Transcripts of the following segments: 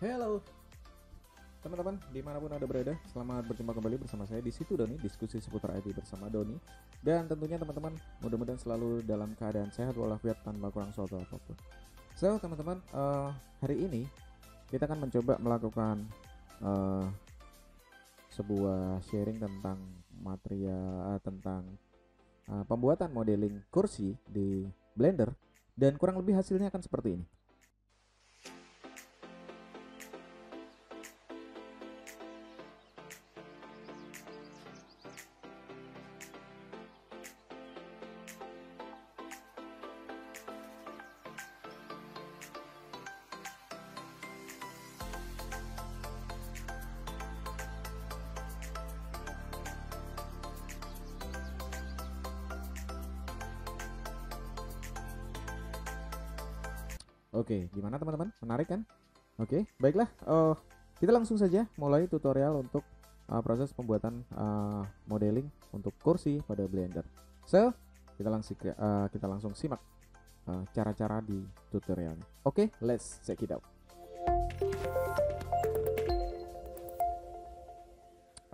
Halo teman-teman, dimanapun Anda berada, selamat berjumpa kembali bersama saya di situ Doni, diskusi seputar IT bersama Doni. Dan tentunya teman-teman, mudah-mudahan selalu dalam keadaan sehat walafiat tanpa kurang suatu apapun. So teman-teman, hari ini kita akan mencoba melakukan uh, sebuah sharing tentang material tentang pembuatan modeling kursi di Blender, dan kurang lebih hasilnya akan seperti ini. Oke, gimana teman-teman? Menarik kan? Oke, baiklah. Kita langsung saja mulai tutorial untuk proses pembuatan modeling untuk kursi pada Blender. So, kita langsung simak cara-cara di tutorialnya. Oke, let's check it out.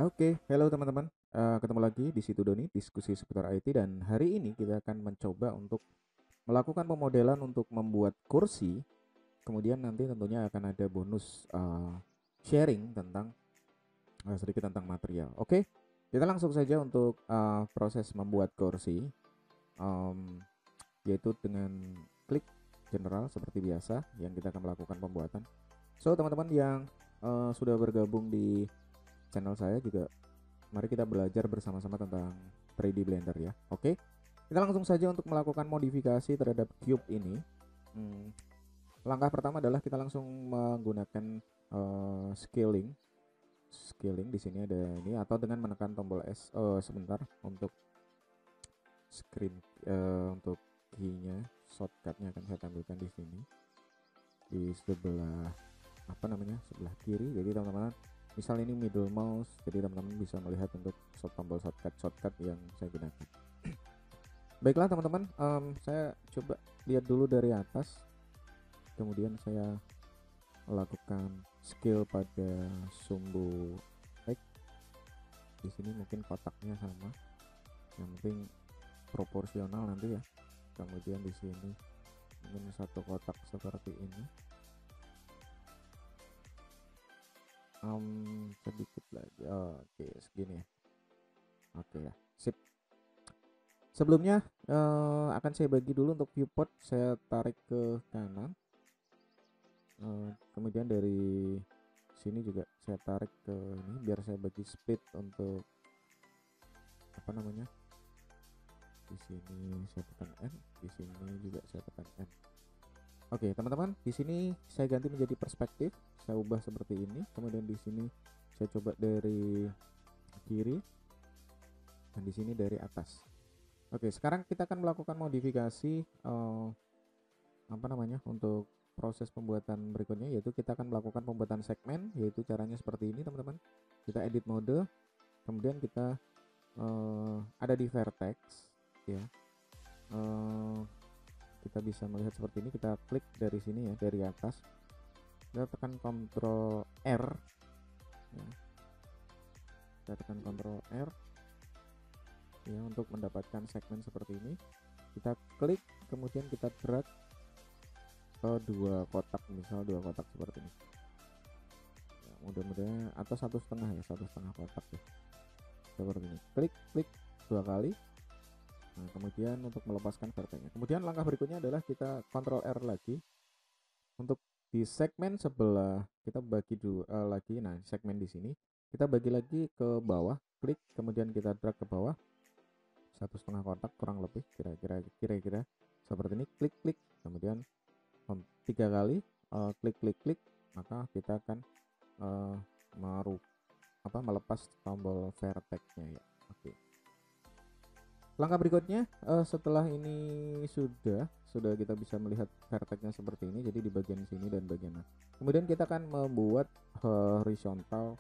Oke, hello teman-teman. Ketemu lagi di situ Doni, diskusi seputar IT, dan hari ini kita akan mencoba untuk melakukan pemodelan untuk membuat kursi. Kemudian nanti tentunya akan ada bonus sharing tentang sedikit tentang material. Oke, kita langsung saja untuk proses membuat kursi, yaitu dengan klik general seperti biasa yang kita akan melakukan pembuatan. So teman-teman yang sudah bergabung di channel saya juga, mari kita belajar bersama-sama tentang 3D Blender ya. Oke, kita langsung saja untuk melakukan modifikasi terhadap cube ini. Langkah pertama adalah kita langsung menggunakan scaling. Di sini ada ini, atau dengan menekan tombol S sebentar untuk screen untuk key-nya, shortcut-nya akan saya tampilkan di sini di sebelah sebelah kiri. Jadi teman-teman, misal ini middle mouse, jadi teman-teman bisa melihat untuk tombol shortcut yang saya gunakan. Baiklah teman-teman, saya coba lihat dulu dari atas, kemudian saya melakukan scale pada sumbu X. Di sini mungkin kotaknya sama, yang penting proporsional nanti ya. Kemudian di sini mungkin satu kotak seperti ini, sedikit lagi. Oke, segini ya. Oke ya, sip. Sebelumnya akan saya bagi dulu untuk viewport, saya tarik ke kanan. Kemudian dari sini juga saya tarik ke ini, biar saya bagi speed untuk di sini saya tekan N, di sini juga saya tekan N. Oke teman-teman, di sini saya ganti menjadi perspektif, saya ubah seperti ini. Kemudian di sini saya coba dari kiri, dan di sini dari atas. Oke, sekarang kita akan melakukan modifikasi untuk proses pembuatan berikutnya, yaitu kita akan melakukan pembuatan segmen, yaitu caranya seperti ini teman-teman. Kita edit mode, kemudian kita ada di vertex ya. Kita bisa melihat seperti ini, kita klik dari sini ya, dari atas kita tekan Ctrl R ya. Kita tekan Ctrl R ya untuk mendapatkan segmen seperti ini. Kita klik, kemudian kita drag ke dua kotak, misal dua kotak seperti ini ya, mudah-mudahan, atau satu setengah kotak ya, seperti ini. Klik dua kali. Nah, kemudian untuk melepaskan vertexnya, kemudian langkah berikutnya adalah kita Ctrl R lagi untuk di segmen sebelah, kita bagi dua lagi. Nah, segmen di sini kita bagi lagi ke bawah, klik, kemudian kita drag ke bawah satu setengah kotak kurang lebih, kira-kira seperti ini. Klik, kemudian 3 kali klik, maka kita akan melepas tombol vertexnya ya. Oke. Langkah berikutnya, setelah ini sudah kita bisa melihat vertexnya seperti ini, jadi di bagian sini dan bagian atas. Kemudian kita akan membuat horizontal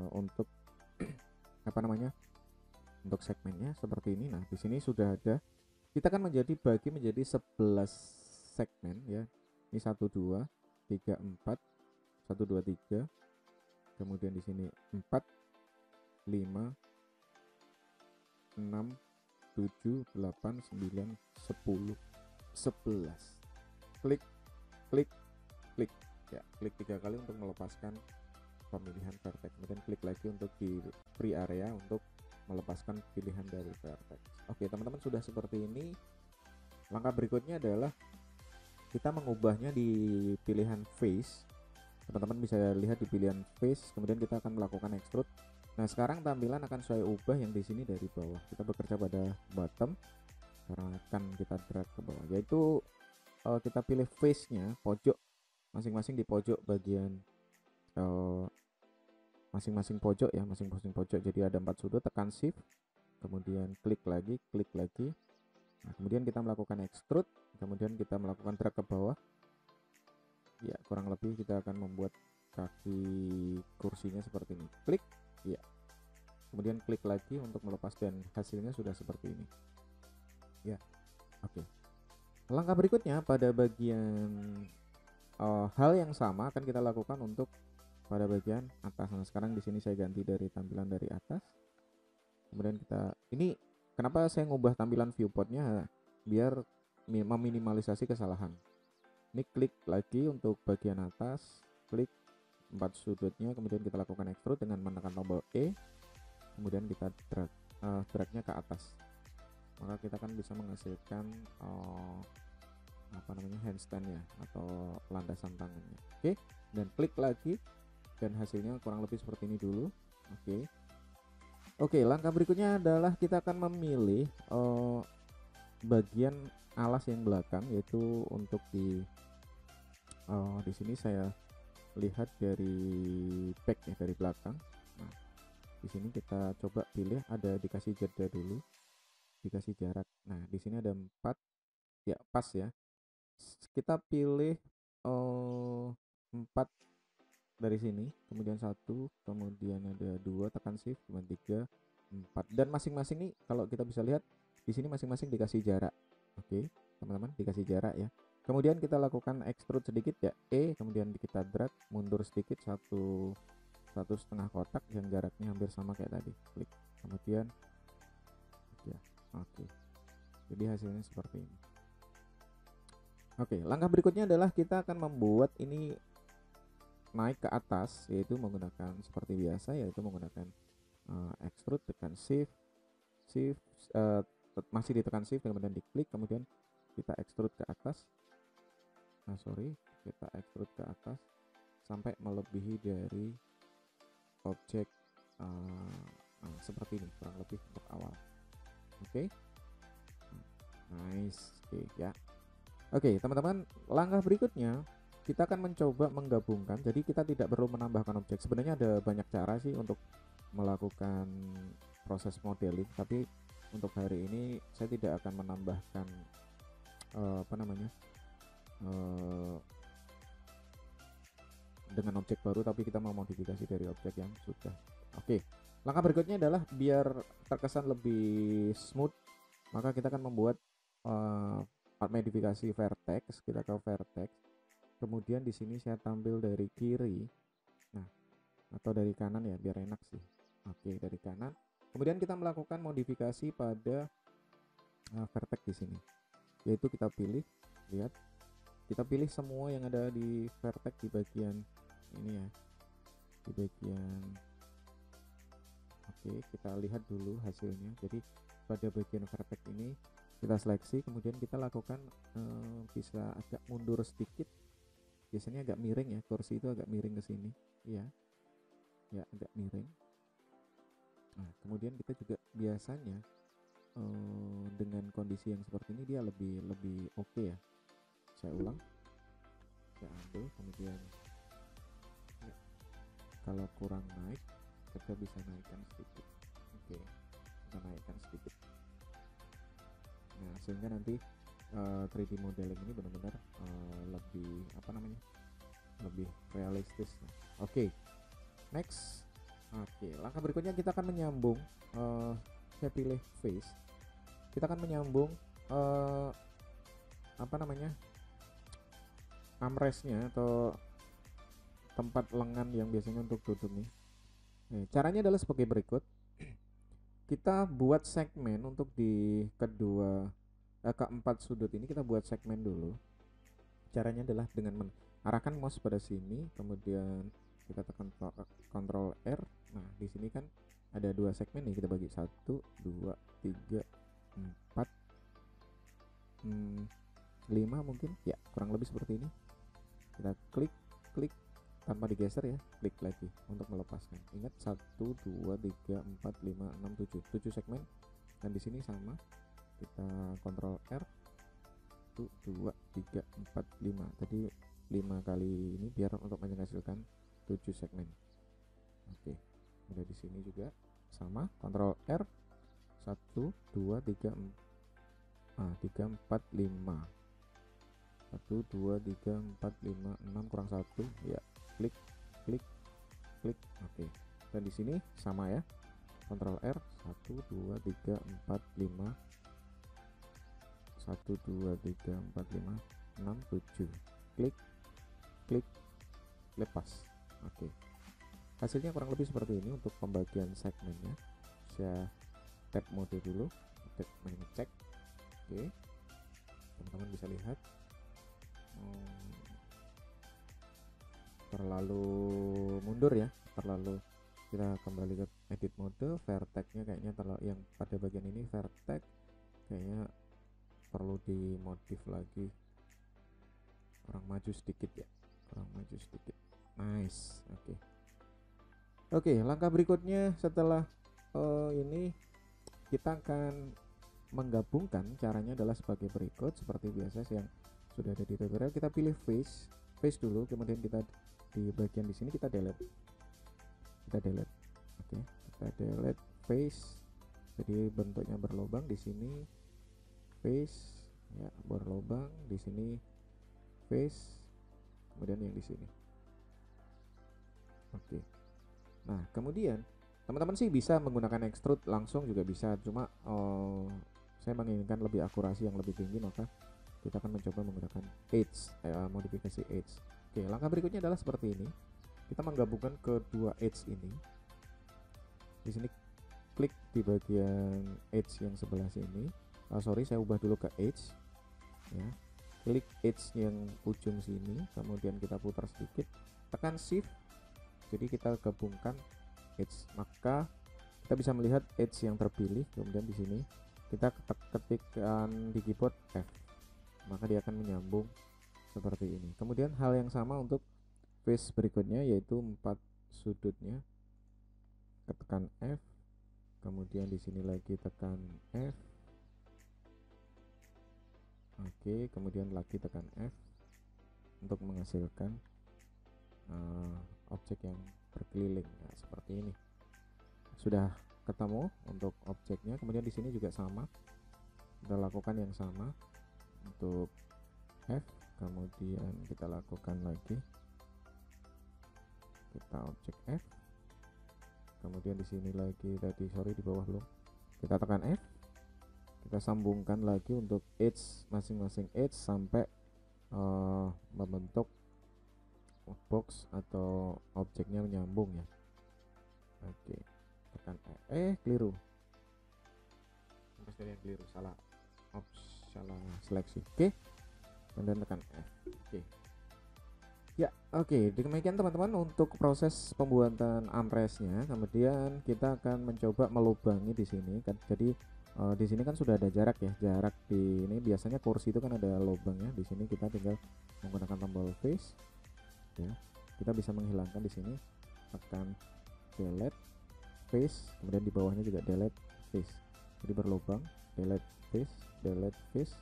untuk untuk segmennya seperti ini. Nah, di sini sudah ada. Kita akan bagi menjadi 11 segmen ya. Ini 1 2 3 4 1 2 3, kemudian di sini 4 5 6 7 8 9 10 11. Klik klik klik ya, klik 3 kali untuk melepaskan pemilihan vertex, kemudian klik lagi untuk di free area untuk melepaskan pilihan dari vertex. Oke teman-teman, sudah seperti ini. Langkah berikutnya adalah kita mengubahnya di pilihan face. Teman-teman bisa lihat di pilihan face, kemudian kita akan melakukan extrude. Nah sekarang tampilan akan saya ubah yang di sini dari bawah. Kita bekerja pada bottom, karena akan kita drag ke bawah, yaitu kita pilih face-nya pojok, masing-masing di pojok bagian masing-masing pojok ya, masing-masing pojok. Jadi ada 4 sudut, tekan shift, kemudian klik lagi. Nah, kemudian kita melakukan extrude, kemudian kita melakukan drag ke bawah. Ya, kurang lebih kita akan membuat kaki kursinya seperti ini. Klik, ya. Kemudian klik lagi untuk melepas dan hasilnya sudah seperti ini. Ya, oke. Langkah berikutnya pada bagian hal yang sama akan kita lakukan untuk pada bagian atas. Nah, sekarang di sini saya ganti dari tampilan dari atas. Kemudian kita ini kenapa saya ngubah tampilan viewportnya, biar meminimalisasi kesalahan. Ini klik lagi untuk bagian atas, klik 4 sudutnya, kemudian kita lakukan extrude dengan menekan tombol E, kemudian kita dragnya ke atas, maka kita akan bisa menghasilkan handstand ya, atau landasan tangannya. Oke, dan klik lagi dan hasilnya kurang lebih seperti ini dulu. Oke, langkah berikutnya adalah kita akan memilih bagian alas yang belakang, yaitu untuk di sini saya lihat dari back ya, dari belakang. Nah, di sini kita coba pilih, ada dikasih jeda dulu, dikasih jarak. Nah, di sini ada 4 ya, pas ya. Kita pilih 4 dari sini, kemudian 1, kemudian ada 2, tekan shift, kemudian 3, 4, dan masing-masing nih kalau kita bisa lihat di sini masing-masing dikasih jarak. Oke teman-teman, dikasih jarak ya. Kemudian kita lakukan extrude sedikit ya, E, kemudian kita drag mundur sedikit 1,5 kotak yang jaraknya hampir sama kayak tadi. Klik, kemudian ya, oke. Jadi hasilnya seperti ini. Oke, langkah berikutnya adalah kita akan membuat ini naik ke atas, yaitu menggunakan seperti biasa, yaitu menggunakan extrude, tekan shift, masih ditekan shift, kemudian diklik, kemudian kita extrude ke atas. Kita extrude ke atas sampai melebihi dari objek seperti ini, kurang lebih untuk awal. Oke, nice. Oke ya. Oke teman-teman, langkah berikutnya kita akan mencoba menggabungkan. Jadi kita tidak perlu menambahkan objek. Sebenarnya ada banyak cara sih untuk melakukan proses modeling, tapi untuk hari ini saya tidak akan menambahkan dengan objek baru, tapi kita memodifikasi dari objek yang sudah. Oke, langkah berikutnya adalah biar terkesan lebih smooth, maka kita akan membuat modifikasi vertex. Kita ke vertex, kemudian di sini saya tampil dari kiri, nah atau dari kanan ya biar enak sih. Oke, dari kanan. Kemudian kita melakukan modifikasi pada vertex di sini, yaitu kita pilih, lihat, kita pilih semua yang ada di vertex di bagian ini ya, di bagian. Oke, kita lihat dulu hasilnya. Jadi pada bagian vertex ini kita seleksi, kemudian kita lakukan bisa agak mundur sedikit. Biasanya agak miring ya, kursi itu agak miring ke sini ya, agak miring. Nah kemudian kita juga biasanya dengan kondisi yang seperti ini dia lebih oke ya. Saya ulang, saya ambil, kemudian ya, kalau kurang naik kita bisa naikkan sedikit. Oke, kita naikkan sedikit. Nah sehingga nanti 3D modeling ini benar-benar lebih lebih realistis. Oke, next. Oke, langkah berikutnya kita akan menyambung, saya pilih face, kita akan menyambung armrestnya atau tempat lengan yang biasanya untuk duduk nih. Caranya adalah sebagai berikut. Kita buat segmen untuk di keempat sudut ini, kita buat segmen dulu. Caranya adalah dengan mengarahkan mouse pada sini, kemudian kita tekan Ctrl R. Nah, di sini kan ada 2 segmen nih, kita bagi 1, 2, 3, 4, 5 mungkin ya, kurang lebih seperti ini. Kita klik tanpa digeser ya, klik lagi untuk melepaskan. Ingat 1, 2, 3, 4, 5, 6, 7 segmen. Dan di sini sama, kita Ctrl R, 1, 2, 3, 4, 5. Tadi 5 kali ini biar untuk menghasilkan 7 segmen. Oke, udah di sini juga sama, Ctrl R, 1, 2, 3, 4, 5. 1, 2, 3, 4, 5, 6 kurang 1 ya, klik. Oke, dan di sini sama ya, Ctrl R, 1, 2, 3, 4, 5, 1, 2, 3, 4, 5, 6, 7, klik, lepas. Oke, hasilnya kurang lebih seperti ini untuk pembagian segmennya. Saya tab mode dulu, tab mengecek. Oke, teman-teman bisa lihat terlalu mundur ya, terlalu. Kita kembali ke edit mode, vertex-nya kayaknya terlalu, yang pada bagian ini vertex kayaknya perlu dimodif lagi, kurang maju sedikit ya, nice. Oke, langkah berikutnya setelah ini kita akan menggabungkan. Caranya adalah sebagai berikut, seperti biasa yang sudah ada di tutorial. Kita pilih face dulu, kemudian kita di bagian di sini kita delete. Oke, kita delete face. Jadi bentuknya berlubang di sini face ya, berlubang di sini face, kemudian yang di sini. Oke. Nah, kemudian teman-teman sih bisa menggunakan extrude langsung juga bisa, cuma saya menginginkan lebih akurasi yang lebih tinggi, maka kita akan mencoba menggunakan edge, modifikasi edge. Oke, langkah berikutnya adalah seperti ini. Kita menggabungkan kedua edge ini. Di sini klik di bagian edge yang sebelah sini. Sorry, saya ubah dulu ke edge. Ya, klik edge yang ujung sini, kemudian kita putar sedikit, tekan shift. Jadi kita gabungkan edge, maka kita bisa melihat edge yang terpilih. Kemudian di sini kita ketikkan di keyboard F, maka dia akan menyambung seperti ini. Kemudian hal yang sama untuk face berikutnya, yaitu 4 sudutnya. Tekan F, kemudian di sini lagi tekan F. Oke, kemudian lagi tekan F untuk menghasilkan objek yang berkeliling ya, seperti ini. Sudah ketemu untuk objeknya. Kemudian di sini juga sama, kita lakukan yang sama untuk F, kemudian kita lakukan lagi, kita objek F, kemudian di sini lagi tadi, sorry di bawah belum, kita tekan F, kita sambungkan lagi untuk edge, masing-masing edge sampai membentuk box atau objeknya menyambung ya. Oke, tekan keliru, salah seleksi. Oke, dan tekan F. Oke, demikian teman-teman untuk proses pembuatan armrestnya. Kemudian kita akan mencoba melubangi di sini kan. Jadi di sini kan sudah ada jarak ya, jarak di ini biasanya kursi itu kan ada lubangnya. Di sini kita tinggal menggunakan tombol face ya, kita bisa menghilangkan di sini, tekan delete face, kemudian di bawahnya juga delete face, jadi berlubang, delete face, delete face,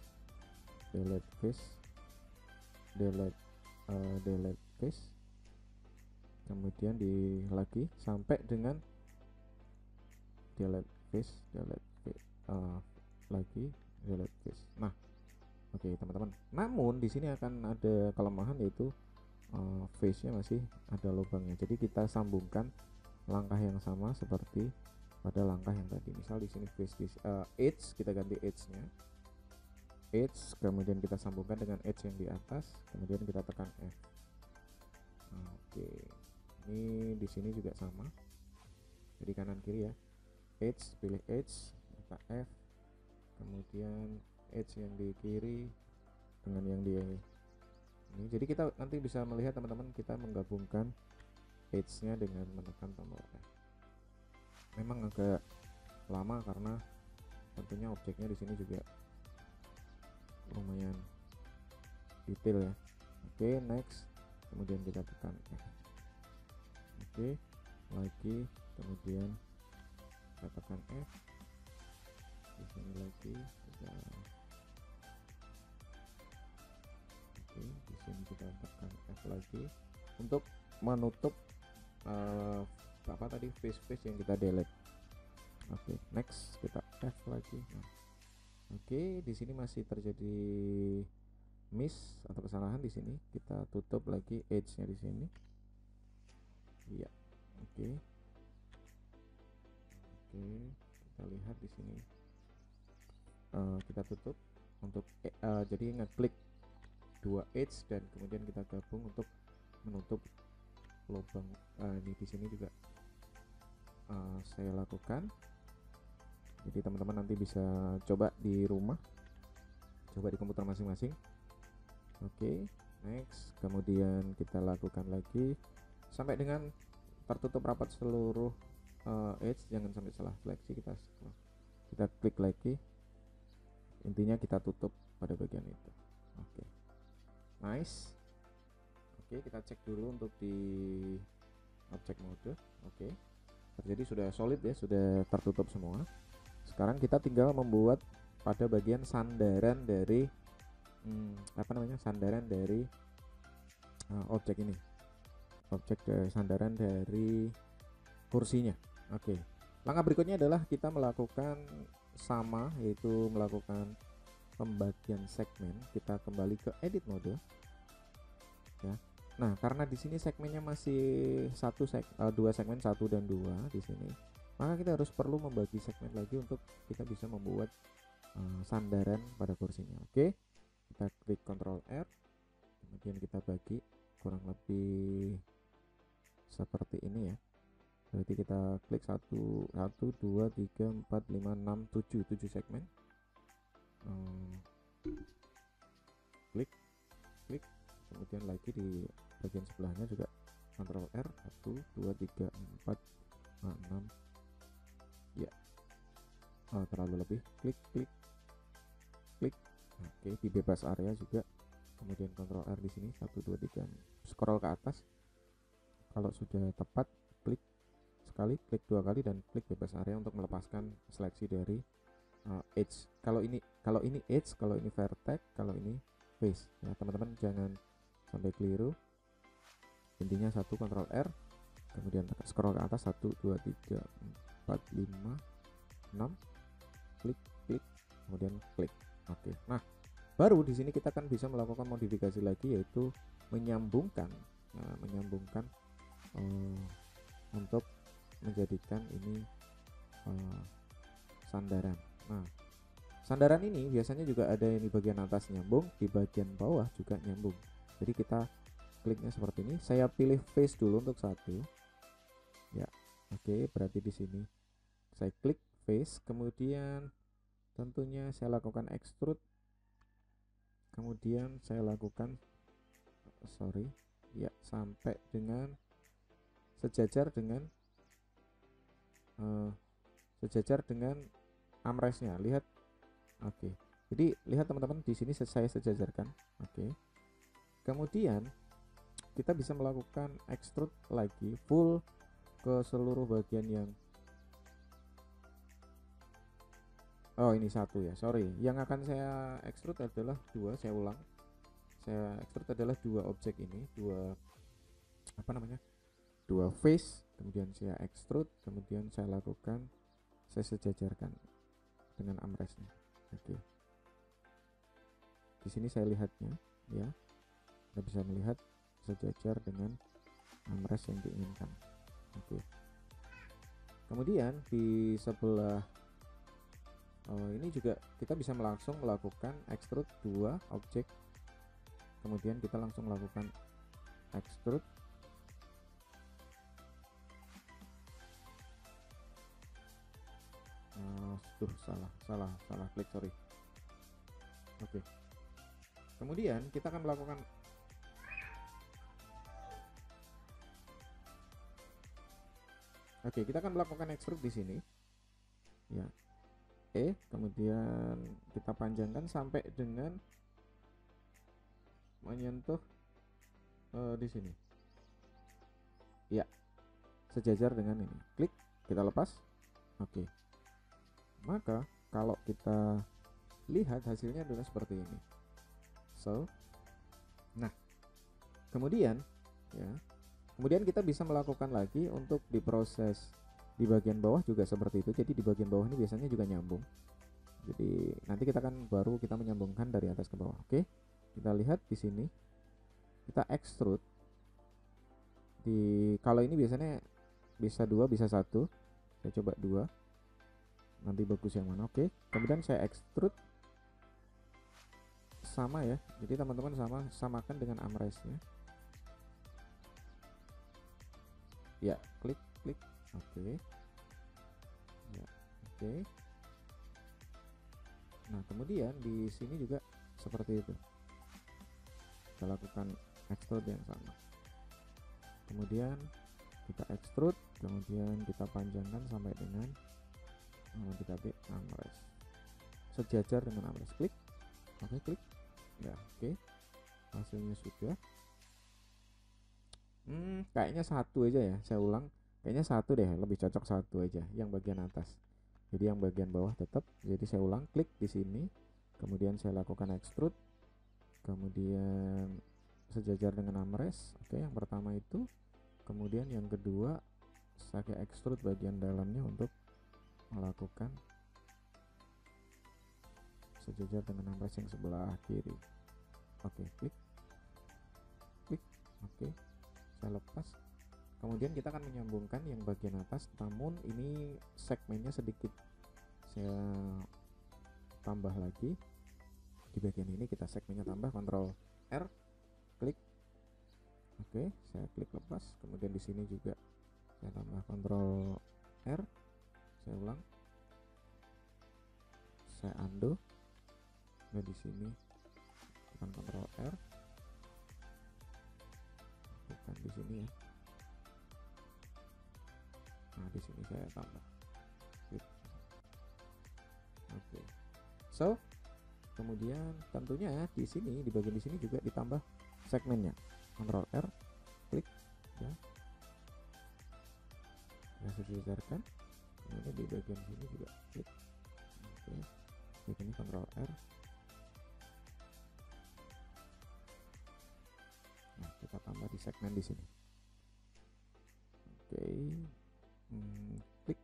delete face, delete face, kemudian lagi sampai dengan delete face, lagi delete face. Nah, oke teman-teman, namun di sini akan ada kelemahan, yaitu face-nya masih ada lubangnya. Jadi kita sambungkan langkah yang sama seperti pada langkah yang tadi. Misal di sini face edge, kita ganti edge-nya, kemudian kita sambungkan dengan edge yang di atas, kemudian kita tekan F. Oke, ini di sini juga sama, jadi kanan kiri ya. Edge, pilih edge, kita F, kemudian edge yang di kiri dengan yang di ini. Jadi kita nanti bisa melihat teman-teman, kita menggabungkan edge-nya dengan menekan tombol F. Memang agak lama karena tentunya objeknya di sini juga lumayan detail ya. Oke, next, kemudian kita tekan F. Oke, lagi, kemudian kita tekan F. Di sini lagi kita, oke, di sini kita tekan F lagi untuk menutup apa tadi face yang kita delete. Oke, next, kita F lagi. Nah, oke, di sini masih terjadi miss atau kesalahan di sini. Kita tutup lagi edge-nya di sini. Iya. Oke. Oke, kita lihat di sini. Kita tutup untuk jadi ngeklik dua edge dan kemudian kita gabung untuk menutup lubang. Ini di sini juga saya lakukan. Jadi teman-teman nanti bisa coba di rumah, coba di komputer masing-masing. Oke, next, kemudian kita lakukan lagi sampai dengan tertutup rapat seluruh edge, jangan sampai salah seleksi. Kita klik lagi, intinya kita tutup pada bagian itu. Oke, nice. Oke, kita cek dulu untuk di object mode. Oke, terjadi sudah solid ya, sudah tertutup semua. Sekarang kita tinggal membuat pada bagian sandaran dari sandaran dari objek ini, objek sandaran dari kursinya. Oke, langkah berikutnya adalah kita melakukan sama, yaitu melakukan pembagian segmen. Kita kembali ke edit mode ya. Nah, karena di sini segmennya masih dua segmen, 1 dan 2 di sini, maka kita harus perlu membagi segmen lagi untuk kita bisa membuat sandaran pada kursinya. Oke, kita klik Ctrl R, kemudian kita bagi kurang lebih seperti ini ya. Berarti kita klik 1 2 3 4 5 6 7 segmen. Klik, kemudian lagi di bagian sebelahnya juga Ctrl R, 1 2 3 4 5 6 ya. Terlalu lebih, klik. Oke, di bebas area juga, kemudian Ctrl R di sini 1 2 3, scroll ke atas. Kalau sudah tepat, klik sekali, klik 2 kali, dan klik bebas area untuk melepaskan seleksi dari edge. Kalau ini edge, kalau ini vertex, kalau ini face ya. Teman-teman jangan sampai keliru. Intinya 1, Ctrl R, kemudian scroll ke atas, 1 2 3 4 5 6, klik, kemudian klik. Oke, nah baru di sini kita kan bisa melakukan modifikasi lagi, yaitu menyambungkan untuk menjadikan ini sandaran. Nah, sandaran ini biasanya juga ada yang di bagian atas nyambung, di bagian bawah juga nyambung. Jadi kita kliknya seperti ini. Saya pilih face dulu untuk satu ya. Oke, berarti di sini saya klik face, kemudian tentunya saya lakukan extrude, kemudian saya lakukan sampai dengan sejajar dengan armrestnya. Lihat. Oke, jadi lihat teman-teman, di sini saya sejajarkan. Oke, kemudian kita bisa melakukan extrude lagi full ke seluruh bagian yang ini satu ya, sorry, yang akan saya extrude adalah dua. Saya ulang, saya extrude adalah dua objek ini, dua face, kemudian saya extrude, kemudian saya sejajarkan dengan armrestnya. Oke, di sini saya lihatnya ya, kita bisa melihat sejajar dengan armrest yang diinginkan. Oke, kemudian di sebelah ini juga kita bisa langsung melakukan extrude dua objek, kemudian kita langsung melakukan extrude salah klik, sorry. Oke. Kemudian kita akan melakukan extrude di sini. Ya. Kemudian kita panjangkan sampai dengan menyentuh di sini. Ya. Sejajar dengan ini. Klik, kita lepas. Oke. Maka kalau kita lihat hasilnya adalah seperti ini. Nah, kemudian kita bisa melakukan lagi untuk diproses di bagian bawah juga seperti itu. Jadi di bagian bawah ini biasanya juga nyambung. Jadi nanti kita menyambungkan dari atas ke bawah. Oke, kita lihat di sini. Kita extrude. Kalau ini biasanya bisa 2, bisa 1. Saya coba 2. Nanti bagus yang mana. Oke, kemudian saya extrude sama ya. Jadi teman-teman samakan dengan armrestnya. Ya, klik. Oke. Ya, oke. Nah, kemudian di sini juga seperti itu. Kita lakukan extrude yang sama. Kemudian kita extrude, kemudian kita panjangkan sampai dengan mendekati armrest, sejajar dengan armrest. Klik. Oke, klik. Ya, oke. Hasilnya sudah. Kayaknya 1 aja ya. Saya ulang. Kayaknya 1 deh, lebih cocok 1 aja yang bagian atas. Jadi yang bagian bawah tetap. Jadi saya ulang, klik di sini. Kemudian saya lakukan extrude. Kemudian sejajar dengan armrest. Oke, yang pertama itu. Kemudian yang kedua saya extrude bagian dalamnya untuk melakukan sejajar dengan armrest yang sebelah kiri. Oke, klik. Oke, saya lepas. Kemudian kita akan menyambungkan yang bagian atas, namun ini segmennya sedikit saya tambah lagi. Di bagian ini kita segmennya tambah, Ctrl R, klik. Oke, saya klik lepas. Kemudian di sini juga saya tambah, Ctrl R, saya ulang, saya undo. Nah, di sini tekan Ctrl R, tekan di sini ya. Nah, di sini saya tambah. Oke. So, kemudian tentunya di sini, di bagian di sini juga ditambah segmennya. Ctrl R, klik ya. Nah, sejajarkan. Kemudian di bagian sini juga klik. Oke. Bagian ini Ctrl R. Nah, kita tambah di segmen di sini. Oke. Klik.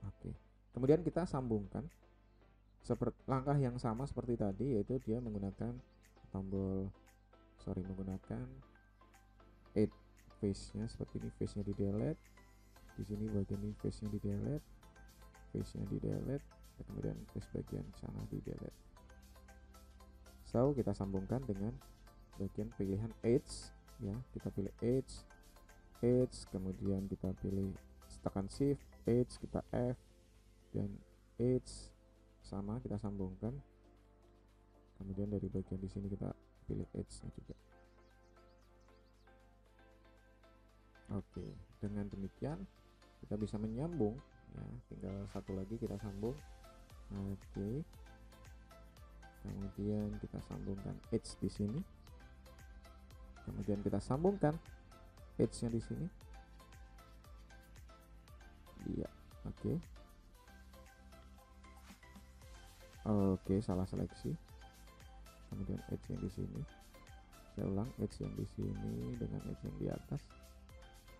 Oke. Kemudian kita sambungkan seperti langkah yang sama seperti tadi, yaitu dia menggunakan menggunakan face-nya seperti ini. Face-nya di delete. Di sini bagian ini face-nya di delete. Face-nya di delete. Kemudian face bagian sana di delete. So, kita sambungkan dengan bagian pilihan edge ya. Kita pilih edge, kemudian kita pilih tekan shift, edge, kita F dan edge sama kita sambungkan. Kemudian dari bagian di sini kita pilih edge-nya juga. Oke, dengan demikian kita bisa menyambung ya. Tinggal satu lagi kita sambung. Oke. Kemudian kita sambungkan edge di sini. Kemudian kita sambungkan edge-nya di sini. Iya, oke. Oke, salah seleksi. Kemudian edge yang di sini. Saya ulang, edge yang di sini dengan edge yang di atas.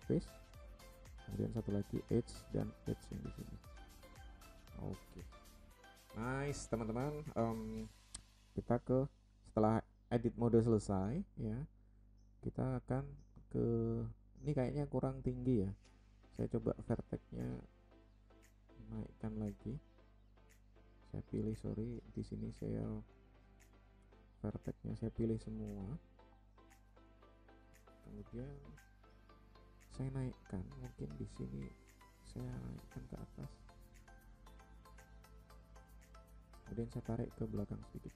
Face. Kemudian satu lagi edge dan edge yang di sini. Oke. Nice, teman-teman. Kita setelah edit mode selesai ya. Kita akan ini kayaknya kurang tinggi ya. Saya coba vertex-nya naikkan lagi. Saya pilih, di sini saya vertex-nya saya pilih semua. Kemudian saya naikkan, mungkin di sini saya naikkan ke atas. kemudian saya tarik ke belakang sedikit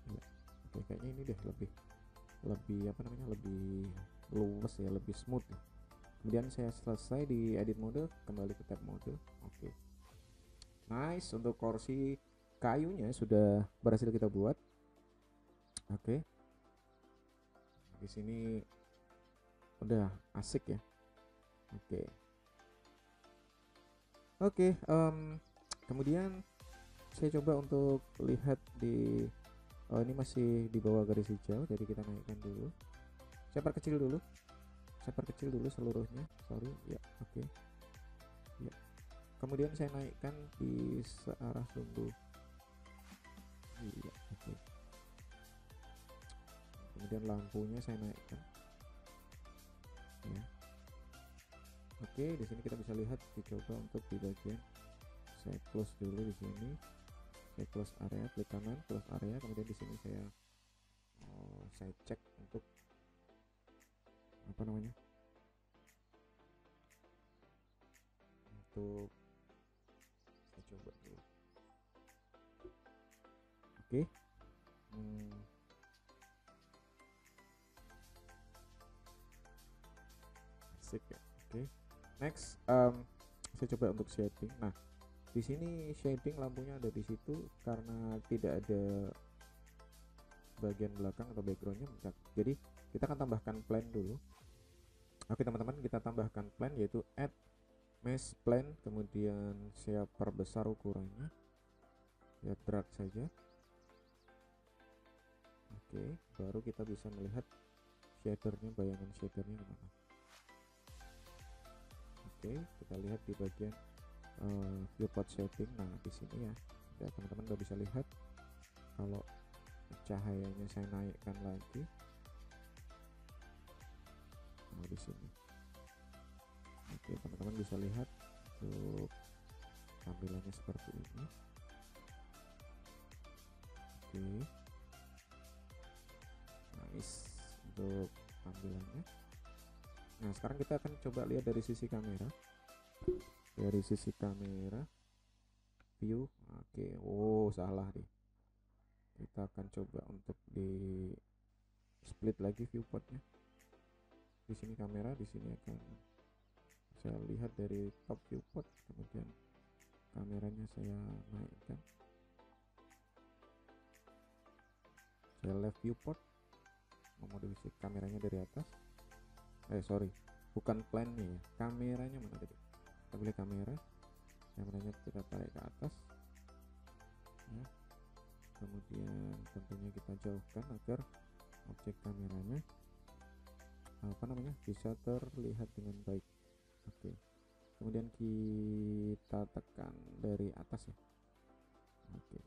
ya. Oke, kayaknya ini deh lebih apa namanya, lebih luwes ya, lebih smooth ya. Kemudian saya selesai di edit mode, kembali ke tab mode. Oke, nice. Untuk kursi kayunya sudah berhasil kita buat. Oke, di sini udah asik ya. Oke, kemudian saya coba untuk lihat di ini masih di bawah garis hijau, jadi kita naikkan dulu. Saya perkecil dulu seluruhnya, sorry ya. Oke ya, kemudian saya naikkan di searah sumbu ya. Oke, kemudian lampunya saya naikkan ya. Oke, di sini kita bisa lihat, dicoba untuk di bagian, saya close dulu di sini, saya close area, klik kanan close area, kemudian di sini saya cek untuk apa namanya, untuk saya coba dulu. Oke, asik ya. Oke, next saya coba untuk shading. Nah, di sini shading lampunya ada di situ karena tidak ada bagian belakang atau backgroundnya mencat. Jadi kita akan tambahkan plane dulu. Oke teman-teman, kita tambahkan plane yaitu add mesh plane, kemudian saya perbesar ukurannya ya, drag saja. Oke, baru kita bisa melihat shadernya, bayangan shadernya kemana. Oke, kita lihat di bagian viewport setting. Nah, di sini ya teman-teman udah bisa lihat kalau cahayanya saya naikkan lagi. Nah, di sini. Oke, teman-teman bisa lihat untuk tampilannya seperti ini. Oke, nice untuk tampilannya. Nah, sekarang kita akan coba lihat dari sisi kamera. Dari sisi kamera view. Oke, oh salah nih. Kita akan coba untuk di split lagi viewportnya. Di sini kamera, di sini akan saya lihat dari top viewport, kemudian kameranya saya naikkan, saya left viewport, memodifikasi kameranya dari atas. Sorry, bukan plan-nya ya, kameranya mana tadi. Kita pilih kamera, kameranya kita tarik ke atas ya. Kemudian tentunya kita jauhkan agar objek kameranya bisa terlihat dengan baik. Oke, kemudian kita tekan dari atas ya. Oke,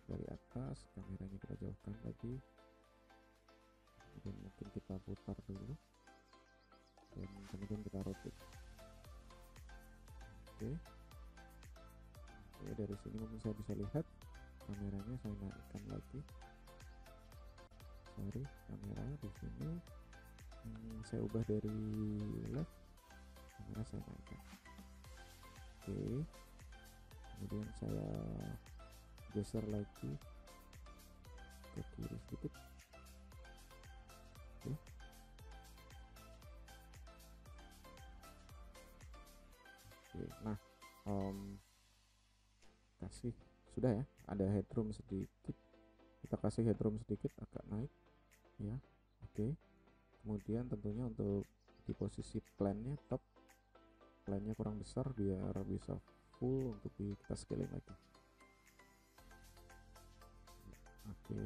dari atas kameranya kita jauhkan lagi, kemudian mungkin kita putar dulu dan kemudian kita rotate. Oke, dari sini mungkin saya bisa lihat kameranya saya naikkan lagi. Sorry, kamera di sini saya ubah dari left, kamera saya naikkan. Oke, kemudian saya geser lagi ke kiri sedikit. Oke, nah kasih sudah ya, ada headroom sedikit, kita kasih headroom sedikit agak naik ya. Oke, kemudian tentunya untuk di posisi plane-nya, top plane-nya kurang besar biar bisa full untuk kita scaling lagi. Oke,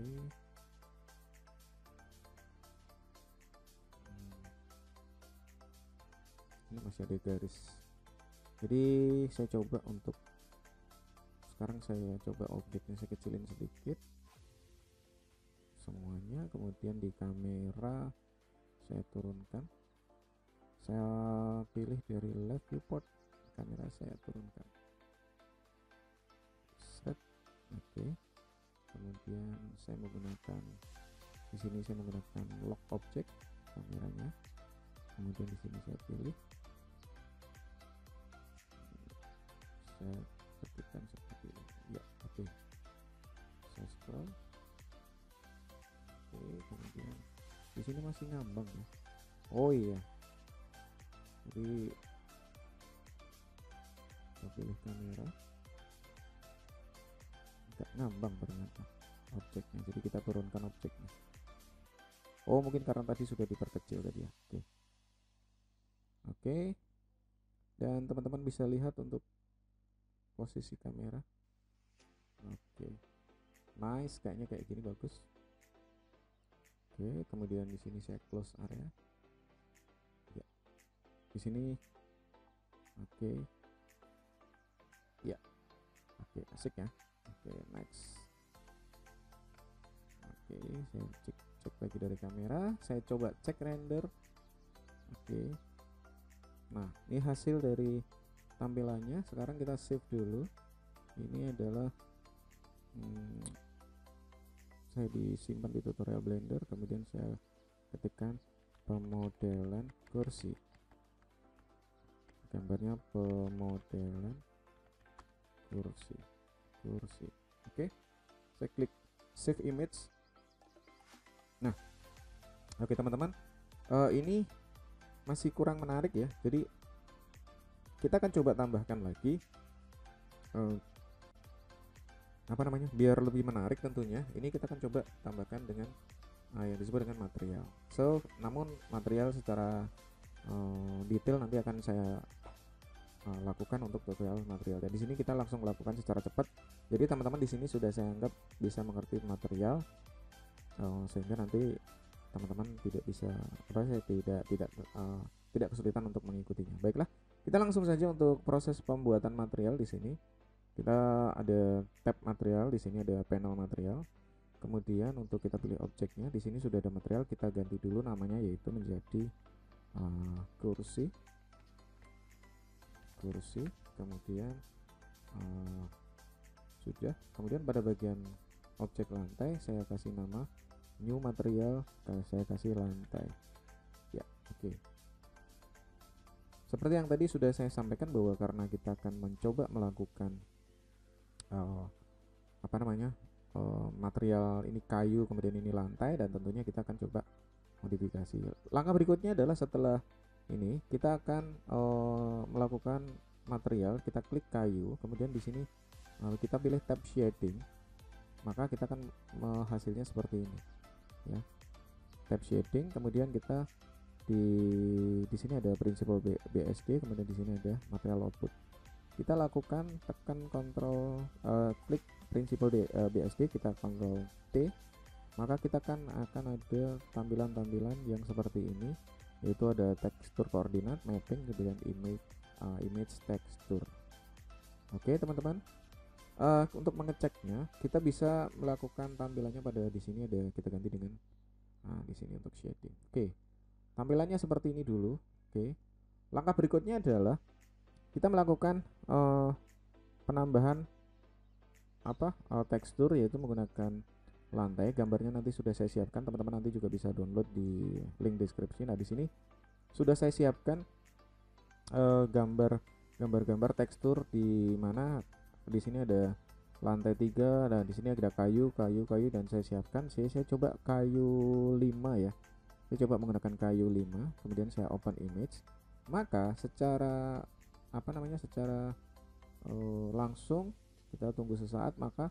ini masih ada garis, jadi saya coba untuk sekarang saya coba objeknya saya kecilin sedikit semuanya, kemudian di kamera saya turunkan, saya pilih dari left viewport, kamera saya turunkan, set. Oke, kemudian saya menggunakan di sini, saya menggunakan lock object kameranya, kemudian di sini saya pilih, saya ketikkan seperti ini ya. Oke, sini masih ngambang ya. Oh iya, jadi kita pilih kamera, nggak ngambang ternyata objeknya, jadi kita turunkan objeknya. Oh mungkin karena tadi sudah diperkecil tadi ya. Oke, dan teman-teman bisa lihat untuk posisi kamera. Oke, nice, kayaknya kayak gini bagus. Oke, kemudian di sini saya close area. Ya, di sini. Oke, ya, oke, asik ya. Oke, next. Oke, saya cek lagi dari kamera. Saya coba cek render. Oke, nah ini hasil dari tampilannya. Sekarang kita save dulu. Ini adalah saya disimpan di tutorial Blender, kemudian saya ketikkan pemodelan kursi, gambarnya pemodelan kursi. Oke, saya klik save image. Nah, oke teman-teman, ini masih kurang menarik ya, jadi kita akan coba tambahkan lagi apa namanya, biar lebih menarik tentunya. Ini kita akan coba tambahkan dengan yang disebut dengan material. So, namun material secara detail nanti akan saya lakukan untuk tutorial material. Dan di sini kita langsung lakukan secara cepat. Jadi teman-teman di sini sudah saya anggap bisa mengerti material, sehingga nanti teman-teman tidak bisa tidak kesulitan untuk mengikutinya. Baiklah, kita langsung saja untuk proses pembuatan material. Di sini kita ada tab material, di sini ada panel material. Kemudian untuk kita pilih objeknya, di sini sudah ada material, kita ganti dulu namanya yaitu menjadi kursi. Kemudian sudah. Kemudian pada bagian objek lantai saya kasih nama new material, saya kasih lantai. Ya, oke. Seperti yang tadi sudah saya sampaikan bahwa karena kita akan mencoba melakukan material ini kayu, kemudian ini lantai, dan tentunya kita akan coba modifikasi. Langkah berikutnya adalah setelah ini kita akan melakukan material, kita klik kayu, kemudian di sini kita pilih tab shading, maka kita akan hasilnya seperti ini ya, tab shading. Kemudian kita di sini ada prinsipal BSD, kemudian di sini ada material output. Kita lakukan tekan kontrol klik prinsipal BSD, kita kontrol T, maka kita akan ada tampilan-tampilan yang seperti ini, yaitu ada tekstur koordinat, mapping, kemudian image tekstur. Oke teman-teman, untuk mengeceknya kita bisa melakukan tampilannya pada di sini ada, kita ganti dengan di sini untuk shading. Oke, tampilannya seperti ini dulu. Oke, langkah berikutnya adalah kita melakukan penambahan tekstur, yaitu menggunakan lantai. Gambarnya nanti sudah saya siapkan, teman-teman nanti juga bisa download di link deskripsi. Nah di sini sudah saya siapkan gambar tekstur, di mana di sini ada lantai 3, dan di sini ada kayu, dan saya siapkan, saya coba kayu 5 ya. Saya coba menggunakan kayu 5, kemudian saya open image. Maka secara langsung kita tunggu sesaat, maka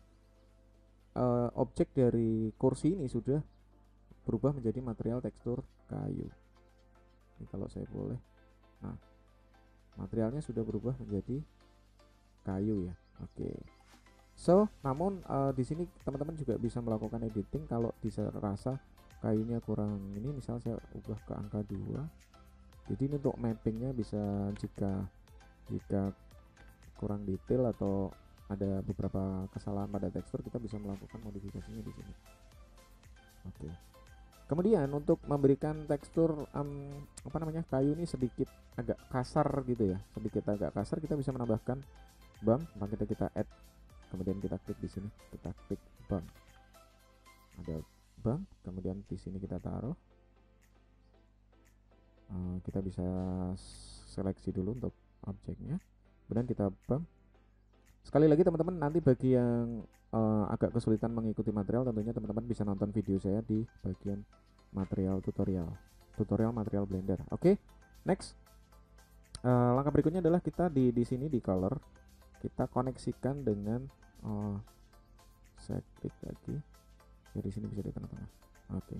objek dari kursi ini sudah berubah menjadi material tekstur kayu. Ini kalau saya boleh, nah materialnya sudah berubah menjadi kayu ya. Oke. So, namun di sini teman-teman juga bisa melakukan editing kalau dirasa kayunya kurang ini, misal saya ubah ke angka 2. Jadi ini untuk mappingnya bisa, jika kurang detail atau ada beberapa kesalahan pada tekstur, kita bisa melakukan modifikasinya di sini. Oke. Kemudian untuk memberikan tekstur kayu ini sedikit agak kasar gitu ya, kita bisa menambahkan bump. Maka kita add, kemudian kita klik di sini, kita klik bump, ada bump, kemudian di sini kita taruh. Kita bisa seleksi dulu untuk objeknya, kemudian kita bump. Sekali lagi teman-teman, nanti bagi yang agak kesulitan mengikuti material, tentunya teman-teman bisa nonton video saya di bagian material tutorial material Blender. Oke, next. Langkah berikutnya adalah kita di sini di color kita koneksikan dengan saya klik lagi ya, di sini bisa di tengah-tengah. Oke,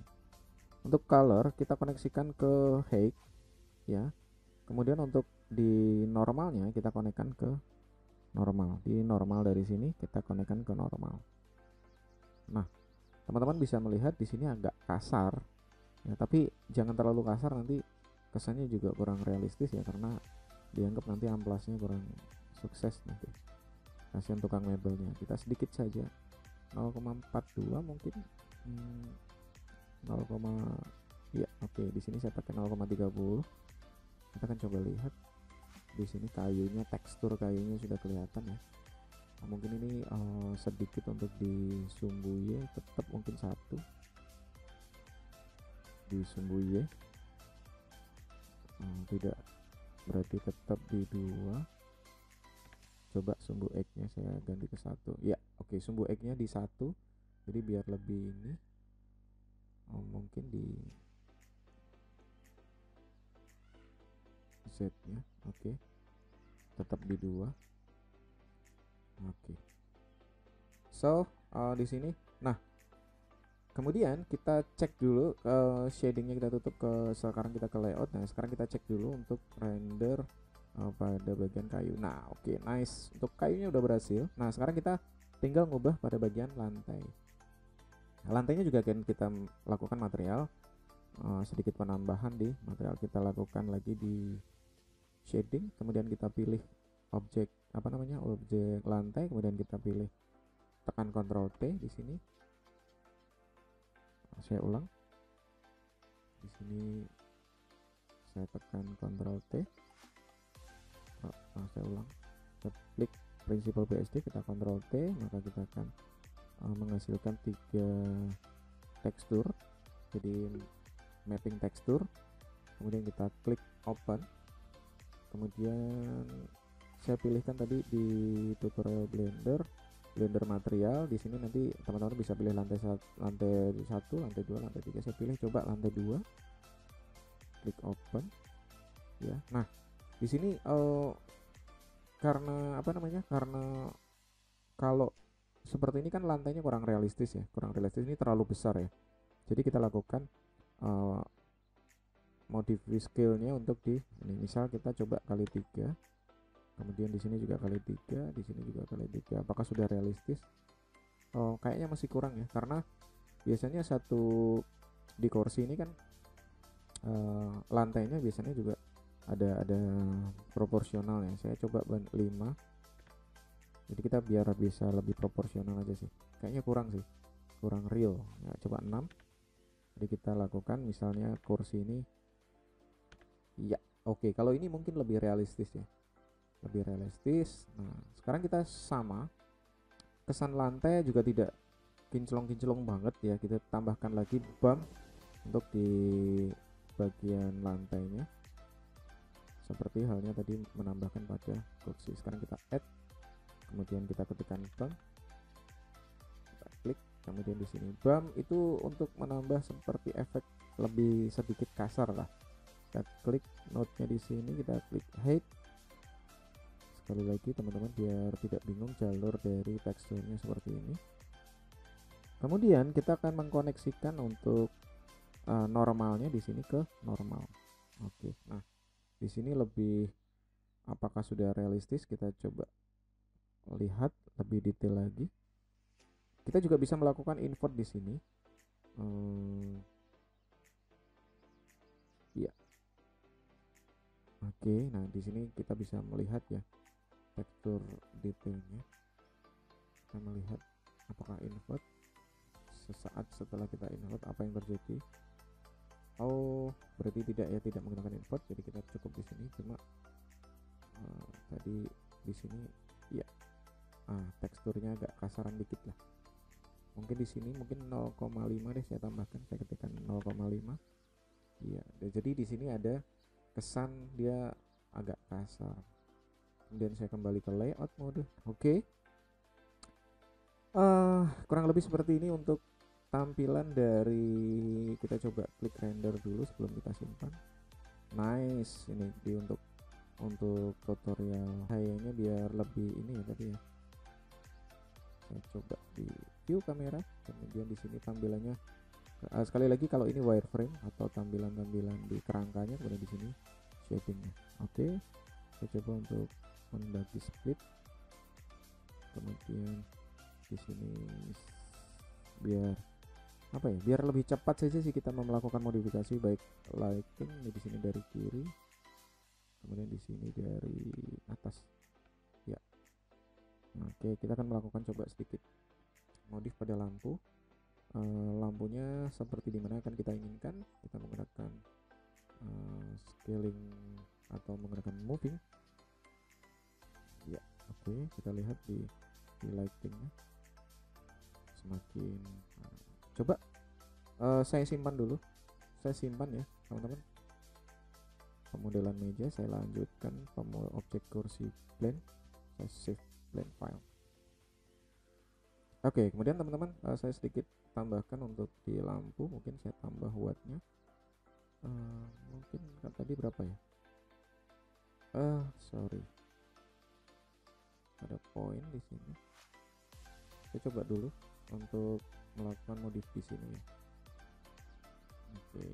untuk color kita koneksikan ke height ya, kemudian untuk di normalnya kita konekkan ke normal. Di normal dari sini kita konekkan ke normal. Nah, teman-teman bisa melihat di sini agak kasar ya, tapi jangan terlalu kasar, nanti kesannya juga kurang realistis ya, karena dianggap nanti amplasnya kurang sukses nanti. Kasihan tukang mebelnya. Kita sedikit saja 0,42 mungkin 0, ya oke, di sini saya pakai 0,30. Kita akan coba lihat di sini kayunya, tekstur kayunya sudah kelihatan ya. Mungkin ini sedikit untuk di sumbu Y, tetap mungkin satu di sumbu Y, tidak, berarti tetap di 2. Coba sumbu X nya saya ganti ke 1 ya. Oke, sumbu X nya di 1, jadi biar lebih ini mungkin di Z nya. Oke, tetap di 2. Oke, so di sini. Nah, kemudian kita cek dulu shadingnya, kita tutup sekarang kita ke layout. Nah, sekarang kita cek dulu untuk render pada bagian kayu. Nah, oke, nice, untuk kayunya udah berhasil. Nah, sekarang kita tinggal ngubah pada bagian lantai. Nah, lantainya juga akan kita lakukan material sedikit penambahan di material. Kita lakukan lagi di shading, kemudian kita pilih objek objek lantai, kemudian kita pilih, tekan Ctrl T di sini. Saya ulang, di sini saya tekan Ctrl T. Saya ulang, kita klik Principal BSD, kita Ctrl T, maka kita akan menghasilkan 3 tekstur, jadi mapping tekstur. Kemudian kita klik Open, kemudian saya pilihkan tadi di tutorial Blender material. Di sini nanti teman-teman bisa pilih lantai 1, lantai 2, lantai 3. Saya pilih coba lantai 2, klik Open ya. Nah, di sini karena karena kalau seperti ini kan lantainya kurang realistis ya, ini terlalu besar ya. Jadi kita lakukan modify scale-nya untuk di ini. Misal kita coba kali 3, kemudian di sini juga kali 3, di sini juga kali 3. Apakah sudah realistis? Kayaknya masih kurang ya, karena biasanya satu di kursi ini kan lantainya biasanya juga ada proporsional ya. Saya coba 5, jadi kita biar bisa lebih proporsional aja sih. Kayaknya kurang sih, kurang real ya. Coba 6. Jadi kita lakukan misalnya kursi ini ya. Oke, kalau ini mungkin lebih realistis ya, lebih realistis. Nah, sekarang kita sama, kesan lantai juga tidak kinclong-kinclong banget ya, kita tambahkan lagi bump untuk di bagian lantainya, seperti halnya tadi menambahkan pada kursi. Sekarang kita add, kemudian kita ketikkan bump, kita klik, kemudian di sini bump itu untuk menambah seperti efek lebih sedikit kasar lah. Kita klik node-nya di sini, kita klik height. Sekali lagi teman-teman, biar tidak bingung jalur dari teksturnya seperti ini. Kemudian kita akan mengkoneksikan untuk normalnya di sini ke normal. Oke, nah di sini lebih, apakah sudah realistis? Kita coba lihat lebih detail lagi. Kita juga bisa melakukan invert di sini. Ya. Oke, nah di sini kita bisa melihat ya tekstur detailnya. Kita melihat apakah invert. Sesaat setelah kita invert, apa yang terjadi? Oh, berarti tidak ya, tidak menggunakan invert. Jadi kita cukup di sini. Cuma tadi di sini ya, teksturnya agak kasaran dikit lah. Mungkin di sini mungkin 0,5 deh saya tambahkan. Saya ketikkan 0,5. Iya, jadi di sini ada kesan dia agak kasar. Kemudian saya kembali ke layout mode. Oke. Kurang lebih seperti ini untuk tampilan dari, kita coba klik render dulu sebelum kita simpan. Nice, ini di untuk tutorial kayaknya biar lebih ini ya tadi ya. Saya coba di view kamera, kemudian di sini tampilannya sekali lagi kalau ini wireframe atau tampilan-tampilan di kerangkanya, kemudian di sini shadingnya. Oke, saya coba untuk membagi split, kemudian di sini biar apa ya, biar lebih cepat saja sih kita melakukan modifikasi, baik lighting di sini dari kiri, kemudian di sini dari atas ya. Oke, kita akan melakukan coba sedikit modif pada lampu. Lampunya seperti dimana akan kita inginkan, kita menggunakan scaling atau menggunakan moving ya. Oke, kita lihat di lightingnya semakin coba saya simpan dulu, saya simpan ya teman-teman. Pemodelan meja saya lanjutkan, objek kursi blend, saya save blend file. Oke, kemudian teman-teman saya sedikit tambahkan untuk di lampu, mungkin saya tambah wattnya, mungkin kan tadi berapa ya, sorry, ada poin di sini. Saya coba dulu untuk melakukan modif di sini ya. Oke,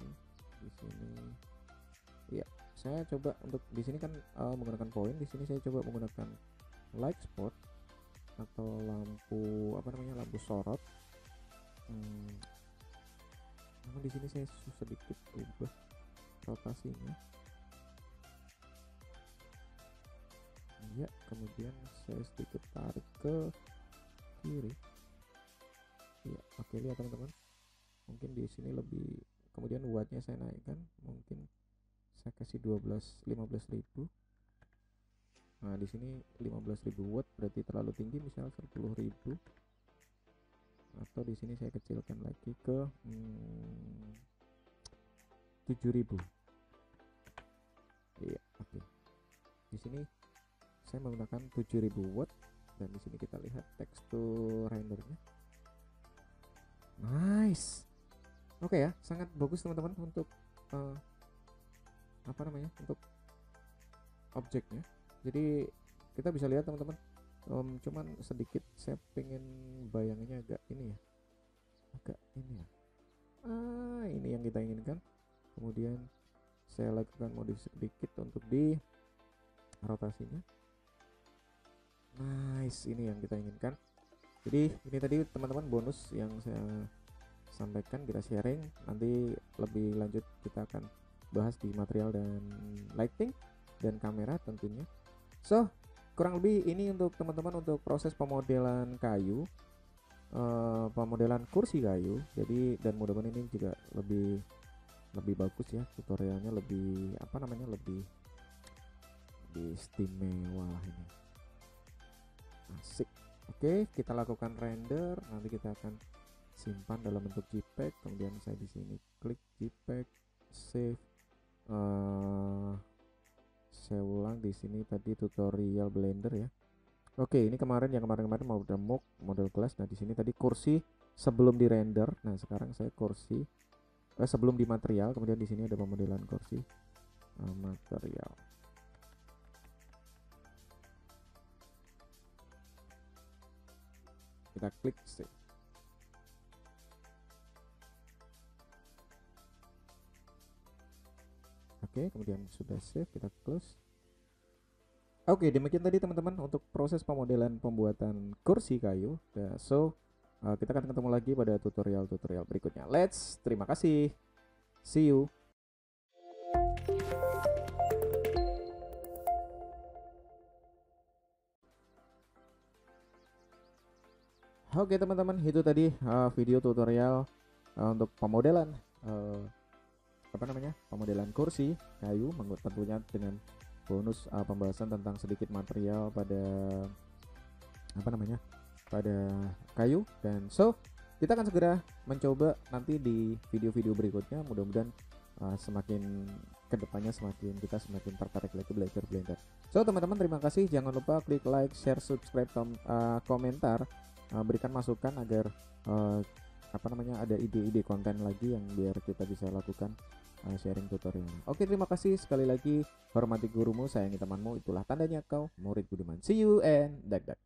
di sini ya, saya coba untuk di sini kan menggunakan poin. Di sini saya coba menggunakan light spot atau lampu apa namanya, lampu sorot. Namun di sini saya sedikit ubah rotasinya ya, kemudian saya sedikit tarik ke kiri ya. Oke, lihat teman-teman, mungkin di sini lebih, kemudian wattnya saya naikkan, mungkin saya kasih 15.000. Nah, di sini 15.000 watt berarti terlalu tinggi, misal 10.000, atau di sini saya kecilkan lagi ke 7.000. Iya, oke. Di sini saya menggunakan 7.000 watt, dan di sini kita lihat tekstur rendernya. Nice. Oke ya, sangat bagus teman-teman untuk apa namanya, untuk objeknya. Jadi kita bisa lihat teman-teman, cuman sedikit saya pengen bayangannya agak ini ya, agak ini ya. Ini yang kita inginkan. Kemudian saya lakukan modif sedikit untuk di rotasinya. Nice, ini yang kita inginkan. Jadi ini tadi teman-teman bonus yang saya sampaikan, kita sharing. Nanti lebih lanjut kita akan bahas di material dan lighting dan kamera tentunya. So, kurang lebih ini untuk teman-teman untuk proses pemodelan kayu, pemodelan kursi kayu. Jadi, dan mudah-mudahan ini juga lebih bagus ya, tutorialnya lebih apa namanya, lebih istimewa lah ini. Asik. Oke, kita lakukan render, nanti kita akan simpan dalam bentuk JPEG. Kemudian saya di sini klik JPEG, save. Saya ulang di sini tadi tutorial Blender ya. Oke, ini kemarin mau udah model class. Nah, di sini tadi kursi sebelum di render. Nah, sekarang saya kursi sebelum di material. Kemudian di sini ada pemodelan kursi material. Kita klik save. Oke, kemudian sudah save, kita close. Oke, demikian tadi teman-teman untuk proses pemodelan pembuatan kursi kayu. So, kita akan ketemu lagi pada tutorial-tutorial berikutnya. Terima kasih. See you. Oke teman-teman, itu tadi video tutorial untuk pemodelan pemodelan kursi kayu, tentunya dengan bonus pembahasan tentang sedikit material pada pada kayu. Dan so kita akan segera mencoba nanti di video-video berikutnya. Mudah-mudahan semakin kedepannya semakin kita semakin tertarik lagi belajar Blender. So teman-teman, terima kasih, jangan lupa klik like, share, subscribe, komentar, berikan masukan agar ada ide-ide konten lagi yang biar kita bisa lakukan sharing tutorial. Oke, terima kasih sekali lagi. Hormati gurumu, sayangi temanmu, itulah tandanya kau murid budiman. See you and dak dak.